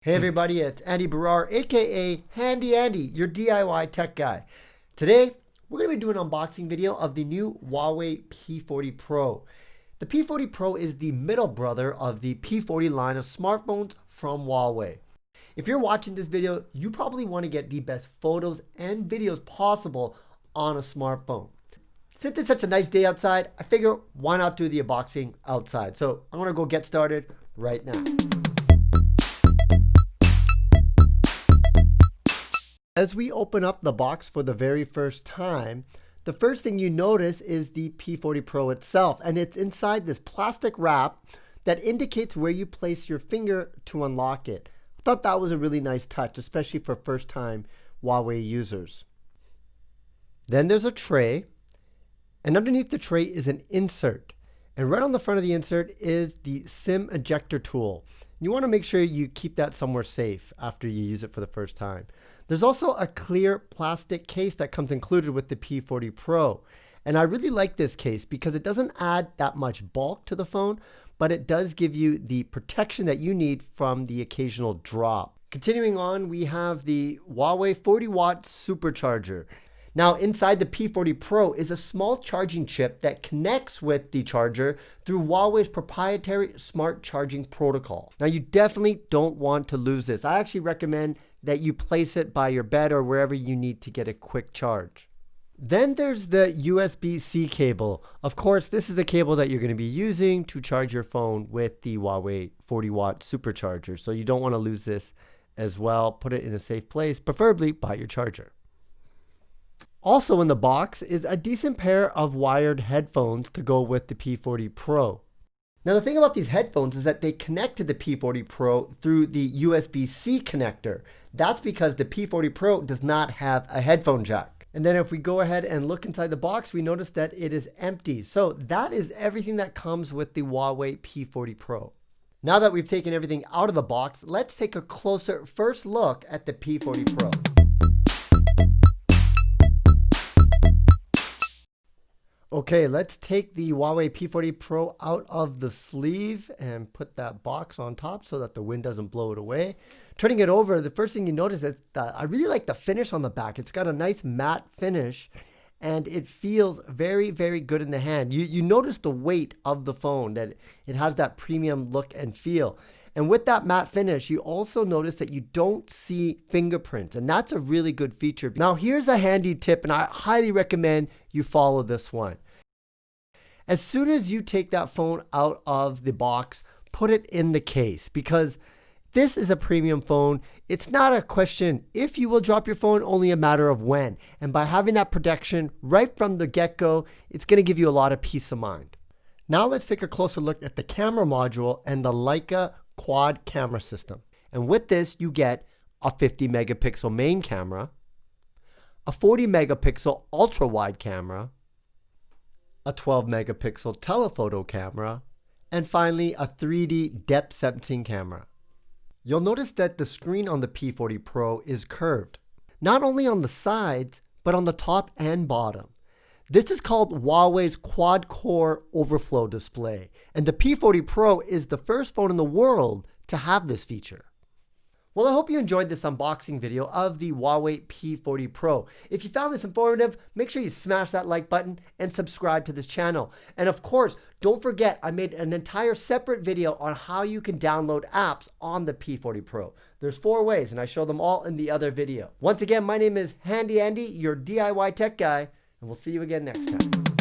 Hey everybody, it's Andy Baryer, aka Handy Andy, your DIY tech guy. Today, we're going to be doing an unboxing video of the new Huawei P40 Pro. The P40 Pro is the middle brother of the P40 line of smartphones from Huawei. If you're watching this video, you probably want to get the best photos and videos possible on a smartphone. Since it's such a nice day outside, I figure why not do the unboxing outside. So I'm going to go get started right now. As we open up the box for the very first time, the first thing you notice is the P40 Pro itself, and it's inside this plastic wrap that indicates where you place your finger to unlock it. I thought that was a really nice touch, especially for first-time Huawei users. Then there's a tray, and underneath the tray is an insert. And right on the front of the insert is the SIM ejector tool. You want to make sure you keep that somewhere safe after you use it for the first time. There's also a clear plastic case that comes included with the P40 Pro. And I really like this case because it doesn't add that much bulk to the phone, but it does give you the protection that you need from the occasional drop. Continuing on, we have the Huawei 40-watt supercharger. Now inside the P40 Pro is a small charging chip that connects with the charger through Huawei's proprietary smart charging protocol. Now you definitely don't want to lose this. I actually recommend that you place it by your bed or wherever you need to get a quick charge. Then there's the USB-C cable. Of course, this is the cable that you're going to be using to charge your phone with the Huawei 40-watt supercharger. So you don't want to lose this as well. Put it in a safe place, preferably by your charger. Also in the box is a decent pair of wired headphones to go with the P40 Pro. Now the thing about these headphones is that they connect to the P40 Pro through the USB-C connector. That's because the P40 Pro does not have a headphone jack. And then if we go ahead and look inside the box, we notice that it is empty. So that is everything that comes with the Huawei P40 Pro. Now that we've taken everything out of the box, let's take a closer first look at the P40 Pro. Okay, let's take the Huawei P40 Pro out of the sleeve and put that box on top so that the wind doesn't blow it away. Turning it over, the first thing you notice is that I really like the finish on the back. It's got a nice matte finish and it feels very, very good in the hand. You notice the weight of the phone, that it has that premium look and feel. And with that matte finish, you also notice that you don't see fingerprints, and that's a really good feature. Now here's a handy tip, and I highly recommend you follow this one. As soon as you take that phone out of the box, put it in the case, because this is a premium phone. It's not a question if you will drop your phone, only a matter of when. And by having that protection right from the get-go, it's going to give you a lot of peace of mind. Now let's take a closer look at the camera module and the Leica quad camera system. And with this, you get a 50 megapixel main camera, a 40 megapixel ultra wide camera, a 12 megapixel telephoto camera, and finally a 3D depth sensing camera. You'll notice that the screen on the P40 Pro is curved, not only on the sides, but on the top and bottom. This is called Huawei's quad-core overflow display, and the P40 Pro is the first phone in the world to have this feature. Well, I hope you enjoyed this unboxing video of the Huawei P40 Pro. If you found this informative, make sure you smash that like button and subscribe to this channel. And of course, don't forget I made an entire separate video on how you can download apps on the P40 Pro. There's 4 ways, and I show them all in the other video. Once again, my name is Handy Andy, your DIY tech guy. And we'll see you again next time.